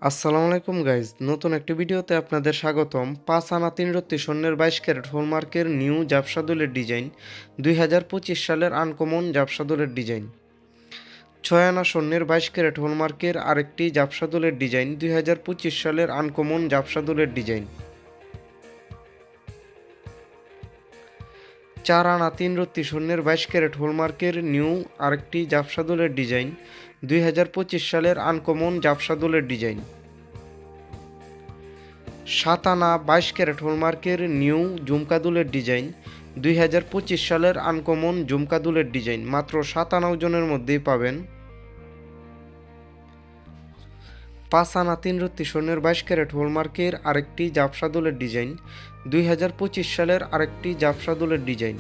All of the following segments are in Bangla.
আসসালামু আলাইকুম গাইজ, নতুন একটি ভিডিওতে আপনাদের স্বাগতম। 5 আনা 3 রত্তি স্বর্ণের 22 ক্যারেট হলমার্কের নিউ জাবসা দুলের ডিজাইন, 2025 সালের আনকমন জাবসা দুলের ডিজাইন। 6 আনা স্বর্ণের 22 ক্যারেট হলমার্কের আরেকটি জাবসা দুলের ডিজাইন, 2025 সালের আনকমন জাবসা দুলের ডিজাইন। 4 আনা 3 রত্তি স্বর্ণের 22 ক্যারেট হলমার্কের নিউ আরেকটি জাবসা দুলের ডিজাইন, 2025 সালের আনকমন জাবসা দুলের ডিজাইন। 7 আনা 22 ক্যারেট হলমার্কের নিউ ঝুমকা দুলের ডিজাইন, 2025 সালের আনকমন ঝুমকা দুলের ডিজাইন। মাত্র 7 আনা ওজনের মধ্যেই পাবেন। 5 আনা 3 রত্তি স্বর্ণের 22 ক্যারেট হলমার্কের আরেকটি জাবসা দুলের ডিজাইন, 2025 সালের আরেকটি জাবসা দুলের ডিজাইন।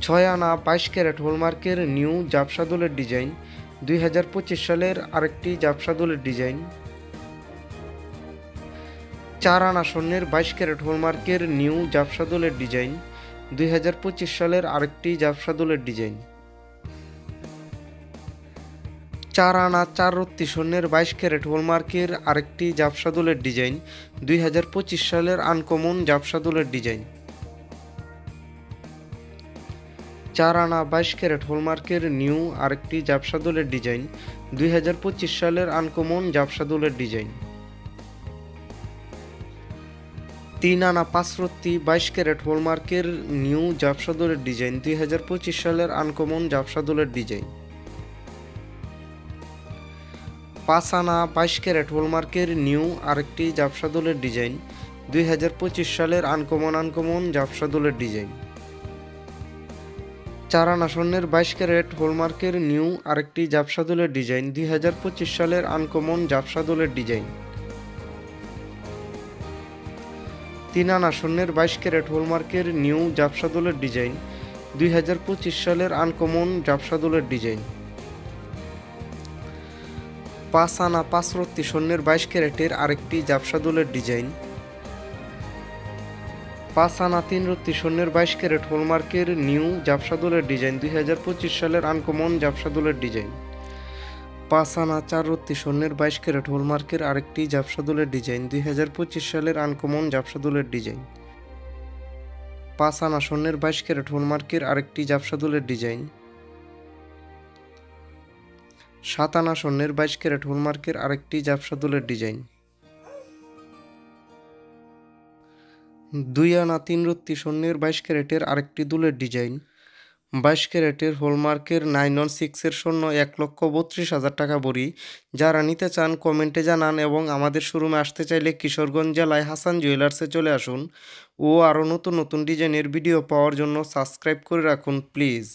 6 আনা 22 ক্যারেট হলমার্কের নিউ জাবসা দুলের ডিজাইন, 2025 সালের আরেকটি জাবসা দুলের ডিজাইন। 4 আনা স্বর্ণের 22 ক্যারেট হলমার্কের নিউ জাবসা দুলের ডিজাইন, 2025 সালের আরেকটি জাবসা দুলের ডিজাইন। 4 আনা 4 রত্তি স্বর্ণের 22 ক্যারেট হলমার্কের আরেকটি জাবসা দুলের ডিজাইন, 2025 সালের আনকমন জাবসা দুলের ডিজাইন। 4 আনা 22 ক্যারেট হলমার্কের নিউ আরেকটি জাবসা দুলের ডিজাইন, 2025 সালের আনকমন জাবসা দুলের ডিজাইন। 3 আনা 5 রত্তি 22 ক্যারেট হলমার্কের নিউ জাবসা দুলের ডিজাইন, 2025 সালের আনকমন জাবসা দুলের ডিজাইন। 5 আনা 22 ক্যারেট হলমার্কের নিউ আরেকটি জাবসা দুলের ডিজাইন, 2025 সালের আনকমন জাবসা দুলের ডিজাইন। 4 আনা স্বর্ণের 22 ক্যারেট হলমার্কের নিউ আরেকটি জাবসা দুলের ডিজাইন, 2025 সালের আনকমন জাবসা দুলের ডিজাইন। 3 আনা স্বর্ণের 22 ক্যারেট হলমার্কের নিউ জাবসা দুলের ডিজাইন, 2025 সালের আনকমন জাবসা দুলের ডিজাইন। 5 আনা 5 রত্তি স্বর্ণের 22 ক্যারেটের আরেকটি জাবসা দুলের ডিজাইন। 5 আনা 3 রত্তি স্বর্ণের 22 ক্যারেট হলমার্কের নিউ জাবসা দুলের ডিজাইন, 2025 সালের আনকমন জাবসা দুলের ডিজাইন। 5 আনা 4 রত্তি স্বর্ণের 22 ক্যারেট হলমার্কের আরেকটি জাবসা দুলের ডিজাইন, 2025 সালের আনকমন জাবসা দুলের ডিজাইন। 5 আনা স্বর্ণের 22 ক্যারেট হলমার্কের আরেকটি জাবসা দুলের ডিজাইন। 7 আনা স্বর্ণের 22 ক্যারেট হলমার্কের আরেকটি জাবসা দুলের ডিজাইন। 2 আনা 3 রত্তি স্বর্ণের 22 ক্যারেটের আরেকটি দুলের ডিজাইন, 22 ক্যারেটের হলমার্কের 916 স্বর্ণ 1,32,000 টাকা ভরি। যারা নিতে চান কমেন্টে জানান এবং আমাদের শোরুমে আসতে চাইলে কিশোরগঞ্জ জেলায় হাসান জুয়েলার্সে চলে আসুন ও আরও নতুন নতুন ডিজাইনের ভিডিও পাওয়ার জন্য সাবস্ক্রাইব করে রাখুন প্লিজ।